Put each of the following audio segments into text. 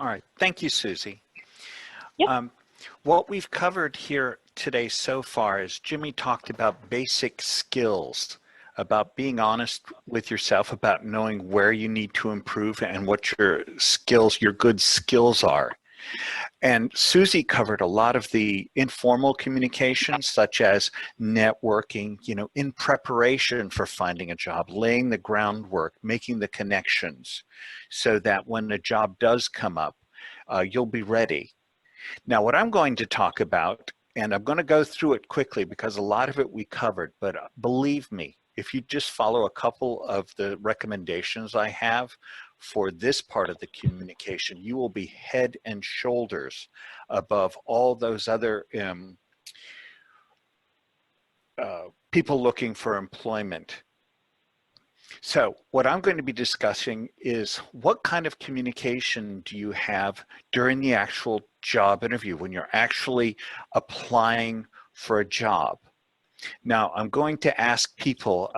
All right. Thank you, Susie. Yep. What we've covered here today so far is Jimmy talked about basic skills, about being honest with yourself, about knowing where you need to improve and what your skills, your good skills are. And Susie covered a lot of the informal communications, such as networking, in preparation for finding a job, laying the groundwork, making the connections, so that when a job does come up, you'll be ready. Now, what I'm going to talk about, and I'm going to go through it quickly because a lot of it we covered, but believe me, if you just follow a couple of the recommendations I have for this part of the communication, you will be head and shoulders above all those other people looking for employment. So what I'm going to be discussing is what kind of communication do you have during the actual job interview when you're actually applying for a job. Now, I'm going to ask people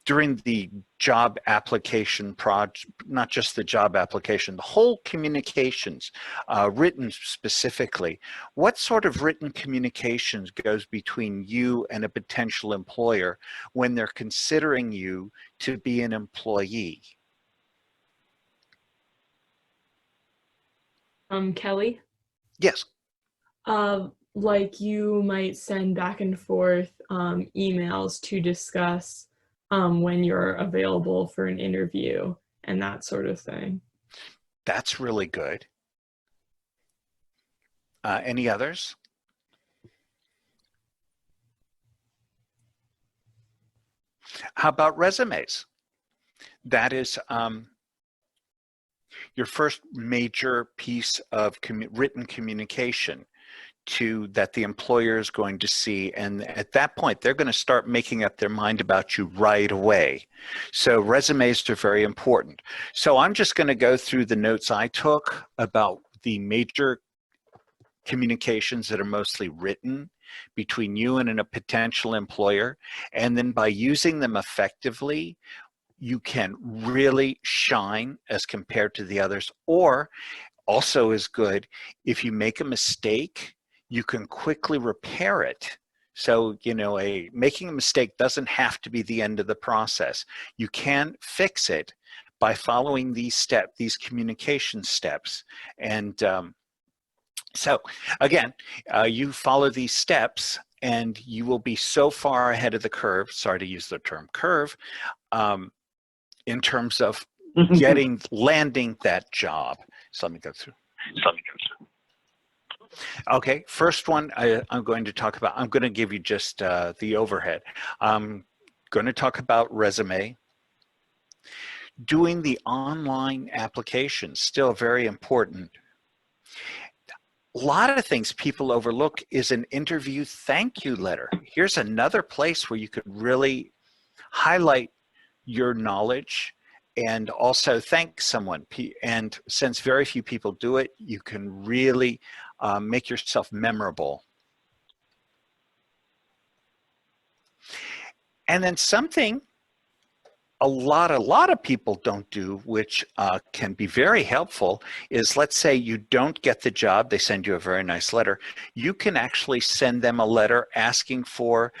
during the job application project, not just the job application, the whole communications, written specifically, what sort of written communications goes between you and a potential employer when they're considering you to be an employee? Kelly? Yes. Like you might send back and forth emails to discuss when you're available for an interview and that sort of thing. That's really good. Any others? How about resumes? That is your first major piece of written communication that the employer is going to see, and at that point they're going to start making up their mind about you right away. So resumes are very important. So I'm just going to go through the notes I took about the major communications that are mostly written between you and a potential employer, and then by using them effectively, you can really shine as compared to the others. Or also is good, if you make a mistake, you can quickly repair it. So, making a mistake doesn't have to be the end of the process. You can fix it by following these communication steps. And so again, you follow these steps and you will be so far ahead of the curve, sorry to use the term curve, in terms of landing that job. So let me go through. Okay, first one I'm going to talk about, I'm going to give you just the overhead. I'm going to talk about resume. Doing the online application, still very important. A lot of things people overlook is an interview thank you letter. Here's another place where you could really highlight your knowledge and also thank someone. And since very few people do it, you can really make yourself memorable. And then something a lot of people don't do, which can be very helpful, is let's say you don't get the job, they send you a very nice letter. You can actually send them a letter asking for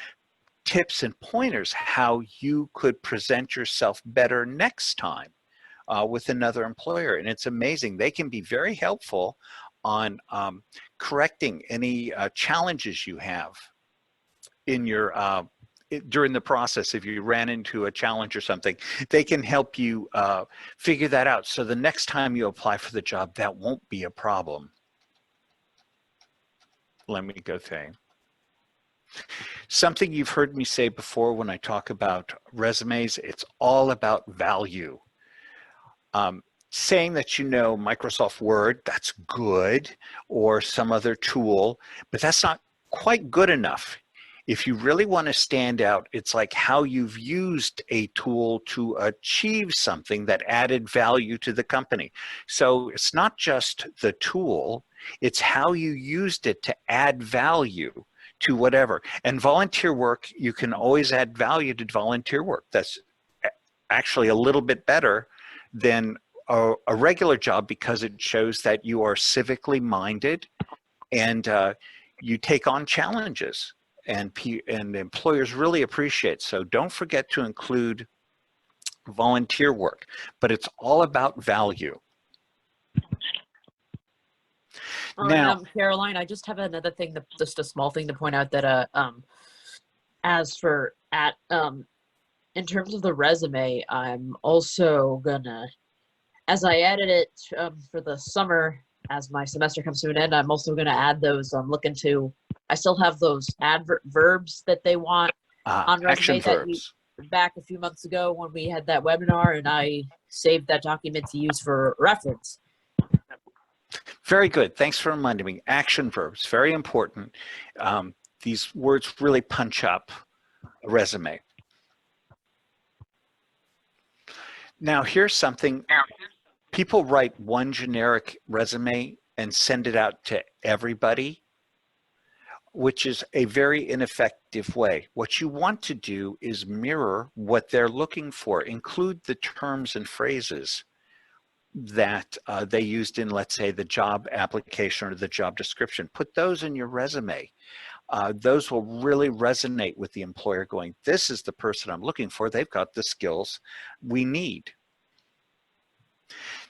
tips and pointers how you could present yourself better next time with another employer. And it's amazing. They can be very helpful on correcting any challenges you have in your during the process. If you ran into a challenge or something, they can help you figure that out. So the next time you apply for the job, that won't be a problem. Let me go through. Something you've heard me say before when I talk about resumes, it's all about value. Saying that you know Microsoft Word, that's good, or some other tool, but that's not quite good enough. If you really want to stand out, it's like how you've used a tool to achieve something that added value to the company. So it's not just the tool, it's how you used it to add value to whatever. And volunteer work, you can always add value to volunteer work. That's actually a little bit better than a regular job because it shows that you are civically minded and you take on challenges, and employers really appreciate. So don't forget to include volunteer work, but it's all about value. Now, And Caroline, I just have another thing, just a small thing to point out that as for in terms of the resume, I'm also gonna, as I edit it for the summer, as my semester comes to an end, I'm also gonna add those. I'm looking to. I still have those verbs that they want on resume that we back a few months ago when we had that webinar, and I saved that document to use for reference. Very good. Thanks for reminding me. Action verbs, very important. These words really punch up a resume. Now, here's something. People write one generic resume and send it out to everybody, which is a very ineffective way. What you want to do is mirror what they're looking for. Include the terms and phrases that they used in, let's say, the job application or the job description. Put those in your resume. Those will really resonate with the employer going, this is the person I'm looking for. They've got the skills we need.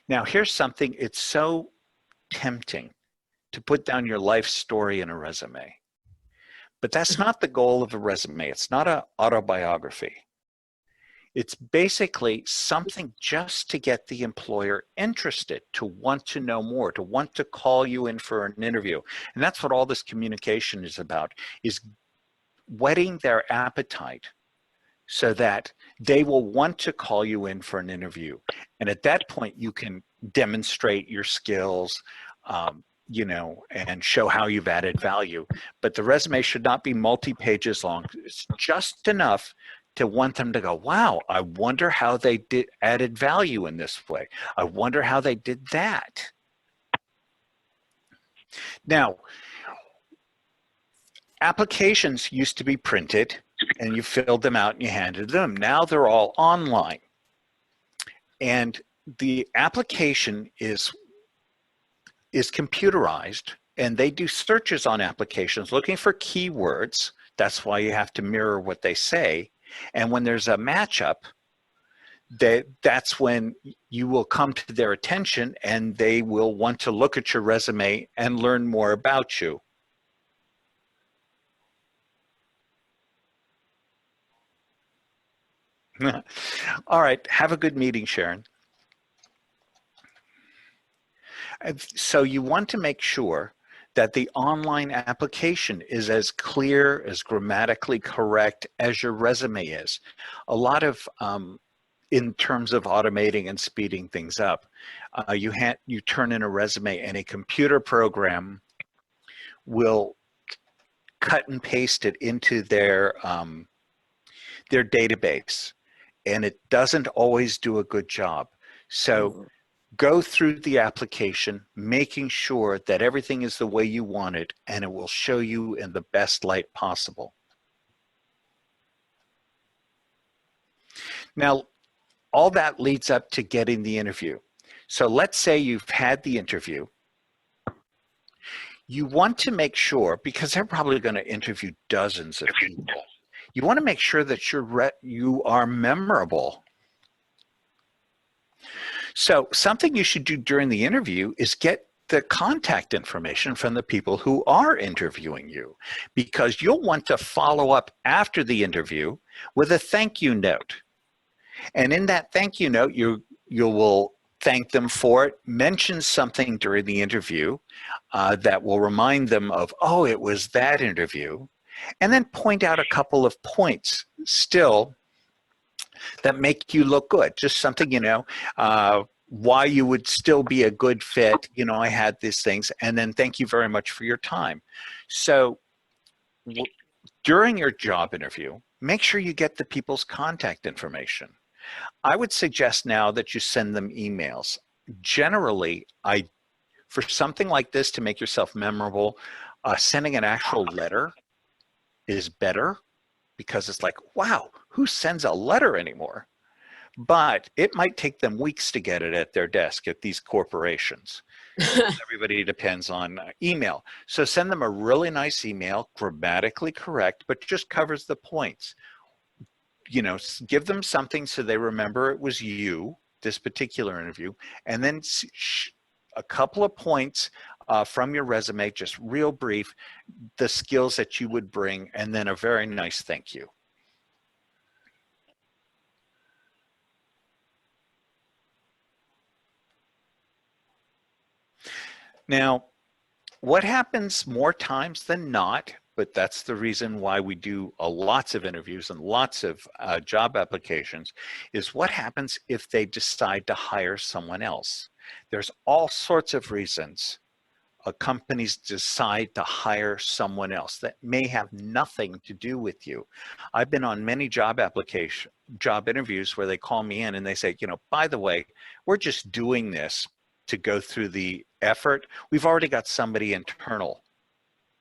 Now, here's something. It's so tempting to put down your life story in a resume. But that's not the goal of a resume. It's not an autobiography. It's basically something just to get the employer interested, to want to know more, to want to call you in for an interview. And that's what all this communication is about, is whetting their appetite so that they will want to call you in for an interview. And at that point, you can demonstrate your skills, you know, and show how you've added value. But the resume should not be multi-pages long. It's just enough to want them to go, wow, I wonder how they added value in this way. I wonder how they did that. Now, applications used to be printed and you filled them out and you handed them. Now they're all online. And the application is computerized, and they do searches on applications looking for keywords. That's why you have to mirror what they say. And when there's a matchup, that's when you will come to their attention and they will want to look at your resume and learn more about you. All right, have a good meeting, Sharon. So you want to make sure that the online application is as clear, as grammatically correct as your resume is. A lot of, in terms of automating and speeding things up, you turn in a resume and a computer program will cut and paste it into their database, and it doesn't always do a good job. So go through the application, making sure that everything is the way you want it, and it will show you in the best light possible. Now, all that leads up to getting the interview. So let's say you've had the interview. You want to make sure, because they're probably going to interview dozens of people, you want to make sure that you are memorable. So something you should do during the interview is get the contact information from the people who are interviewing you, because you'll want to follow up after the interview with a thank you note. And in that thank you note, you will thank them for it, mention something during the interview that will remind them of, oh, it was that interview, and then point out a couple of points still that make you look good. Just something, you know, why you would still be a good fit. You know, I had these things, and then thank you very much for your time. So during your job interview, make sure you get the people's contact information. I would suggest now that you send them emails. Generally, for something like this to make yourself memorable, sending an actual letter is better, because it's like, wow, who sends a letter anymore? but it might take them weeks to get it at their desk at these corporations. Everybody depends on email. So send them a really nice email, grammatically correct, but just covers the points. You know, give them something so they remember it was you, this particular interview, and then a couple of points from your resume, just real brief, the skills that you would bring, and then a very nice thank you. Now, what happens more times than not, but that's the reason why we do lots of interviews and lots of job applications, is what happens if they decide to hire someone else. There's all sorts of reasons companies decide to hire someone else that may have nothing to do with you. I've been on many job interviews where they call me in and they say, you know, by the way, we're just doing this to go through the effort. We've already got somebody internal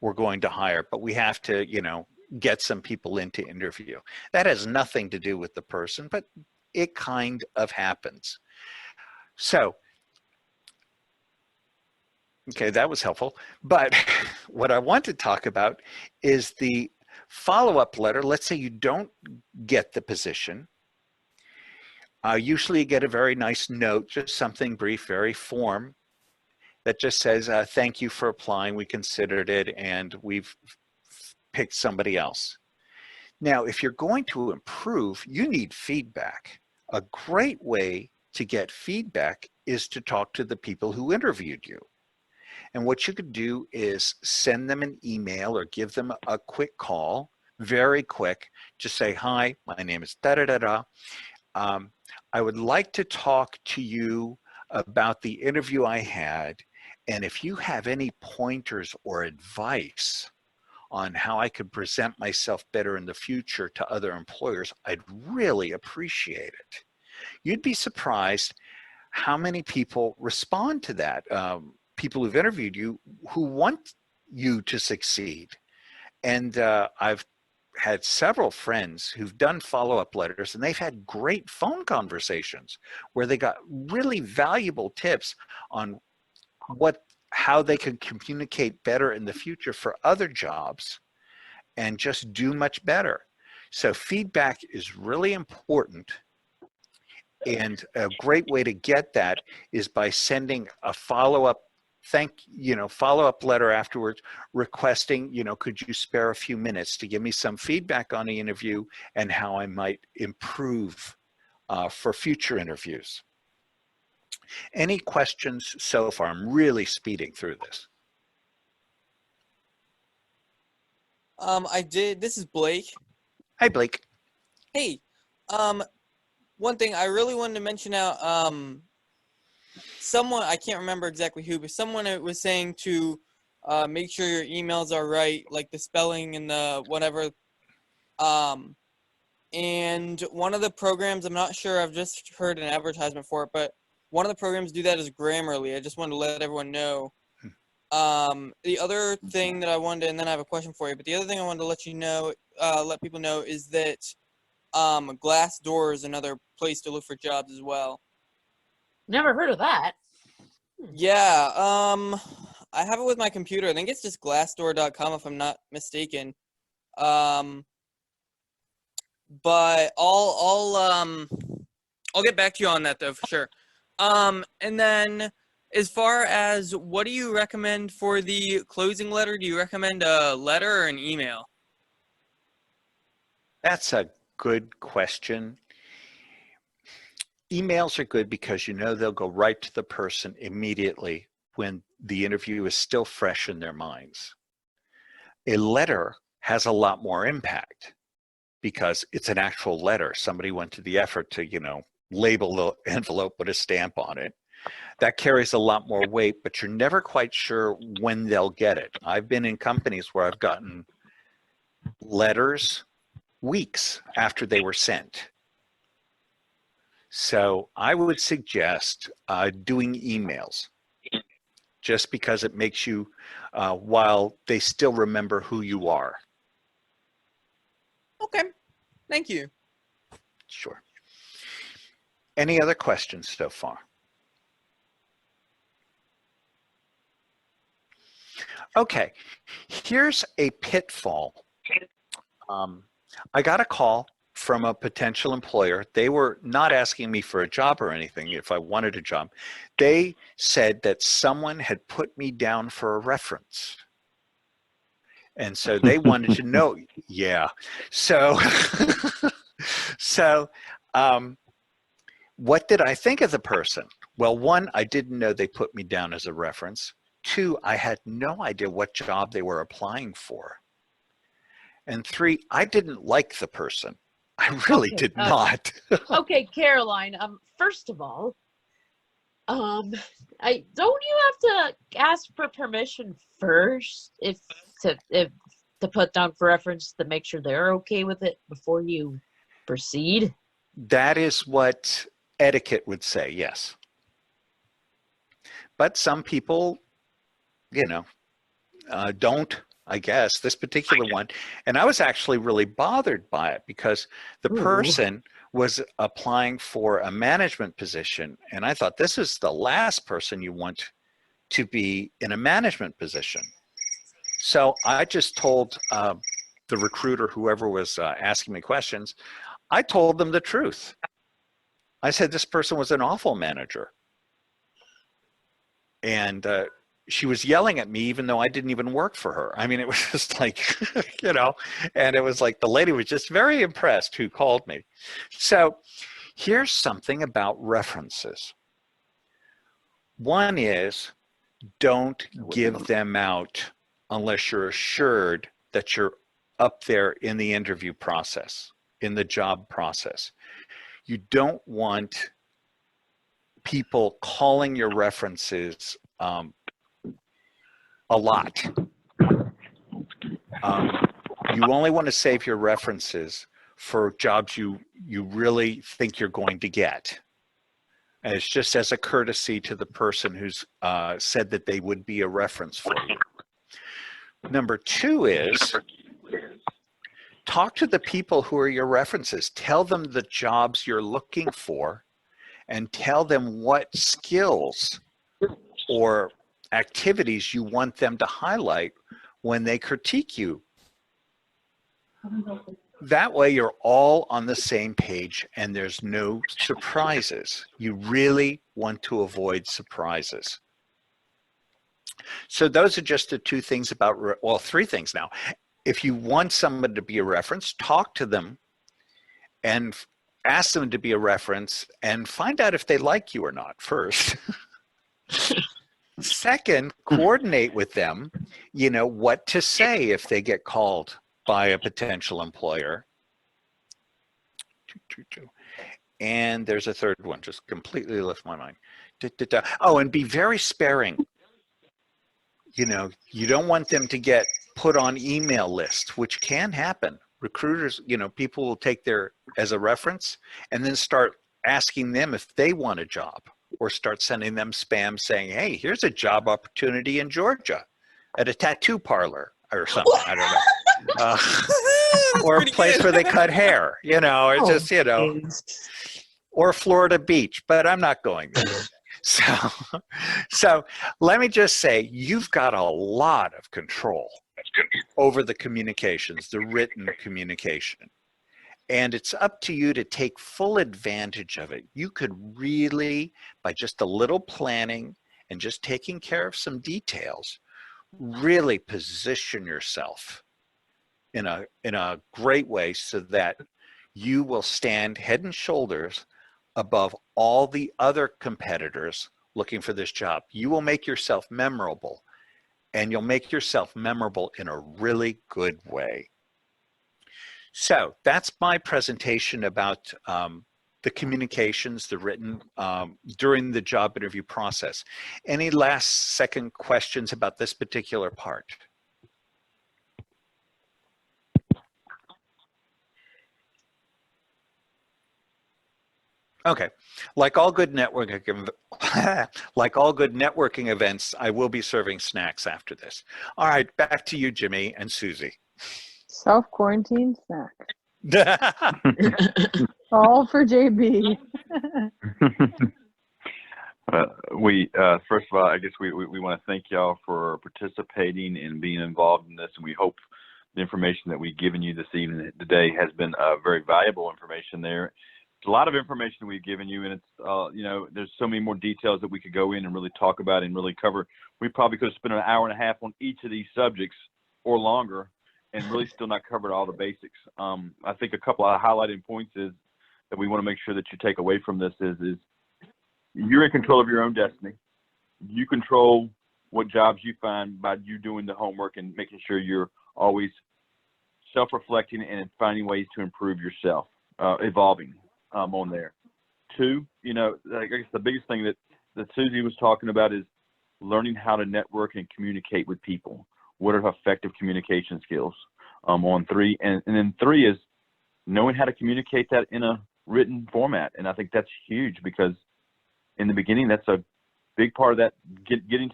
we're going to hire, but we have to, you know, get some people in to interview. That has nothing to do with the person, but it kind of happens. So, okay, that was helpful. But what I want to talk about is the follow-up letter. Let's say you don't get the position. Usually you get a very nice note, just something brief, very form, that just says, thank you for applying. We considered it and we've picked somebody else. Now, if you're going to improve, you need feedback. A great way to get feedback is to talk to the people who interviewed you. And what you could do is send them an email or give them a quick call, very quick, just say, hi, my name is da-da-da-da. I would like to talk to you about the interview I had. And if you have any pointers or advice on how I could present myself better in the future to other employers, I'd really appreciate it. You'd be surprised how many people respond to that. People who've interviewed you who want you to succeed. And I've had several friends who've done follow-up letters and they've had great phone conversations where they got really valuable tips on how they can communicate better in the future for other jobs and just do much better. So feedback is really important. And a great way to get that is by sending a follow-up follow-up letter afterwards requesting, could you spare a few minutes to give me some feedback on the interview and how I might improve for future interviews. Any questions so far? I'm really speeding through this. I did. This is Blake. Hi, Blake. Hey, one thing I really wanted to mention out, someone, I can't remember exactly who, but someone was saying to make sure your emails are right, like the spelling and the whatever. And one of the programs, I'm not sure, I've just heard an advertisement for it, but one of the programs do that is Grammarly. I just wanted to let everyone know. The other thing that I wanted to, and then I have a question for you, but the other thing I wanted to let you know, let people know is that Glassdoor is another place to look for jobs as well. Never heard of that. Yeah, I have it with my computer. I think it's just glassdoor.com if I'm not mistaken. But I'll get back to you on that though for sure. And then as far as what do you recommend for the closing letter? Do you recommend a letter or an email? That's a good question. Emails are good because they'll go right to the person immediately when the interview is still fresh in their minds. A letter has a lot more impact because it's an actual letter. Somebody went to the effort to, label the envelope, put a stamp on it. That carries a lot more weight, but you're never quite sure when they'll get it. I've been in companies where I've gotten letters weeks after they were sent. So I would suggest doing emails just because it makes you, while they still remember who you are. Okay, thank you. Sure. Any other questions so far? Okay, here's a pitfall. I got a call from a potential employer. They were not asking me for a job or anything if I wanted a job. They said that someone had put me down for a reference. And so they wanted to know, yeah. So, what did I think of the person? Well, one, I didn't know they put me down as a reference. Two, I had no idea what job they were applying for. And three, I didn't like the person. I really did not. Okay, Caroline. First of all, I don't you have to ask for permission first if to put down for reference to make sure they're okay with it before you proceed? That is what etiquette would say, yes. But some people, you know, don't, I guess, this particular one. And I was actually really bothered by it because the person was applying for a management position. And I thought, this is the last person you want to be in a management position. So I just told the recruiter, whoever was asking me questions, I told them the truth. I said, this person was an awful manager. And she was yelling at me even though I didn't even work for her. I mean, it was just like, you know, and it was like the lady was just very impressed who called me. So here's something about references. One is, don't give them out unless you're assured that you're up there in the interview process, in the job process. You don't want people calling your references a lot. You only want to save your references for jobs you really think you're going to get. And it's just as a courtesy to the person who's said that they would be a reference for you. Number two is, talk to the people who are your references. Tell them the jobs you're looking for and tell them what skills or activities you want them to highlight when they critique you. That way you're all on the same page and there's no surprises. You really want to avoid surprises. So those are just the two things about, well, three things now. If you want someone to be a reference, talk to them and ask them to be a reference and find out if they like you or not first. Second, coordinate with them, you know, what to say if they get called by a potential employer. And there's a third one, just completely left my mind. Oh, and be very sparing. You know, you don't want them to get put on email lists, which can happen. Recruiters, you know, people will take their as a reference and then start asking them if they want a job, or start sending them spam saying, hey, here's a job opportunity in Georgia at a tattoo parlor or something. I don't know. Or a place where they cut hair, you know, or just, you know, or Florida Beach, but I'm not going there. So let me just say, you've got a lot of control over the communications, the written communication. And it's up to you to take full advantage of it. You could really, by just a little planning and just taking care of some details, really position yourself in a great way so that you will stand head and shoulders above all the other competitors looking for this job. You will make yourself memorable, and you'll make yourself memorable in a really good way. So that's my presentation about the communications, the written, during the job interview process. Any last second questions about this particular part? Okay, like all good networking, like all good networking events, I will be serving snacks after this. All right, back to you, Jimmy and Susie. Self-quarantine snack. All for JB. First of all, I guess we want to thank y'all for participating and being involved in this, and we hope the information that we've given you this evening today has been very valuable information there. It's a lot of information we've given you, and it's you know, there's so many more details that we could go in and really talk about and really cover. We probably could have spent an hour and a half on each of these subjects or longer and really still not covered all the basics. I think a couple of highlighting points is that we want to make sure that you take away from this is you're in control of your own destiny. You control what jobs you find by you doing the homework and making sure you're always self-reflecting and finding ways to improve yourself, evolving on there. Two, you know, I guess the biggest thing that Susie was talking about is learning how to network and communicate with people. What are effective communication skills on three? And then three is knowing how to communicate that in a written format. And I think that's huge because in the beginning, that's a big part of that getting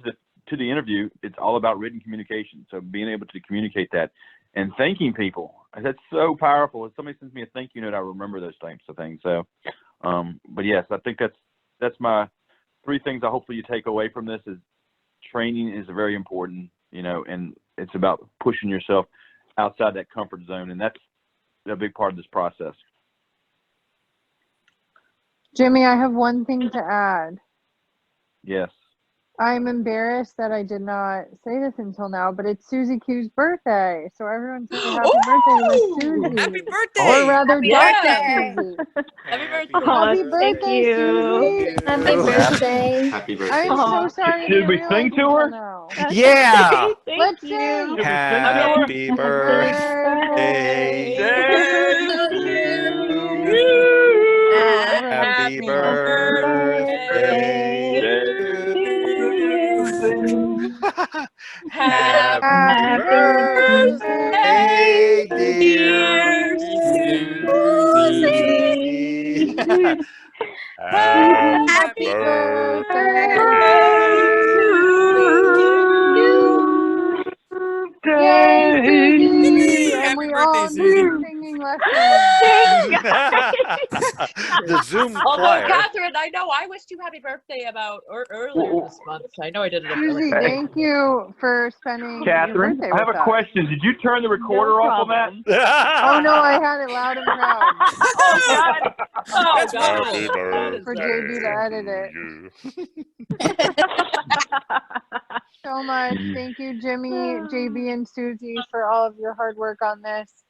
to the interview. It's all about written communication. So being able to communicate that and thanking people, that's so powerful. If somebody sends me a thank you note, I remember those types of things. So, but yes, I think that's my three things. I hopefully you take away from this is training is very important, you know, and it's about pushing yourself outside that comfort zone. And that's a big part of this process. Jimmy, I have one thing to add. Yes. I'm embarrassed that I did not say this until now, but it's Susie Q's birthday. So everyone say happy birthday to Susie. Happy birthday! Or rather, Happy Dr. birthday. Susie. Happy birthday. Happy Thank birthday, you. Susie. Happy birthday. Happy birthday. I'm so sorry I didn't Should we realize sing to until her? now. Yeah. Thank Let's you. sing. Should we sing to her? Happy birthday to you. Happy birthday to you. Happy birthday, dear Susie. Happy birthday Yay, Susie! And Happy we birthday, all Susie. need singing lessons. The Zoom Although, choir. Catherine, I know I wished you happy birthday earlier this month. I know I did it. Susie, thank you for spending your Catherine, birthday I have with a us. question. Did you turn the recorder off on that? Oh no, I had it loud and proud Oh God! Oh That's God! wonderful. That is for JB to edit it. So much. Thank you, Jimmy, JB, and Susie for all of your hard work on this.